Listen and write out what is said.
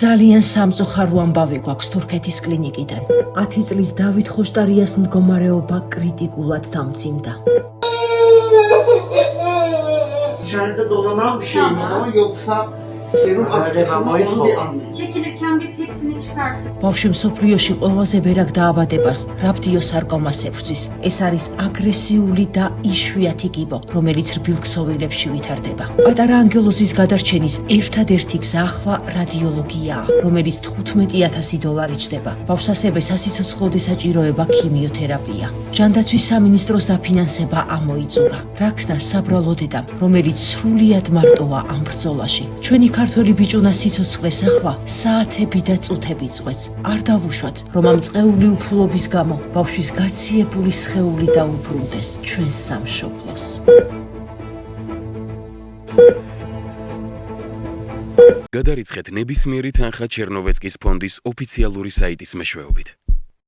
ძალიან სამწუხარო ამბავი გვაქვს თურქეთის კლინიკიდან. 10 წლის დავით ხოშტარიას მდგომარეობა კრიტიკულად დამძიმდა. İçeride dolanan bir şey mi o yoksa serum askısı mı onu bir anlayın. Çekilirken biz hepsini çıkarttık. ბავშვი მსოფლიოში ყველაზე ბერად დაავადებას რhabdiosarkomas ებრძვის. ეს არის აგრესიული და იშვიათი კიბო, რომელიც რბილ-ქსოვილებში ვითარდება. პატარა ანგელოზის გადარჩენის ერთადერთი გზა ახლა რადიოლოგიაა, რომელიც $15,000 ჯდება. ბავშვს ასევე სასიცოცხლო საჭიროება ქიმიოთერაპია. ჯანდაცვის სამინისტროს დაფინანსება ამოიწურა. რაქნა საბრალო დედამ, რომელიც სრულად მარტოა ამ ბრძოლაში. ჩვენი ქართველი ბიჭუნა სიცოცხლეს ახლა საათები და წუთები წყვეტს. არ დავუშვათ, რომ ამ წყეული უფლობის გამო ბავშვის გაციებული სხეული დაუბრუნდეს ჩვენს სამშობლოს. გადარიცხეთ ნებისმიერი თანხა ჩერნოვეცკის ფონდის ოფიციალური საიტის მეშვეობით.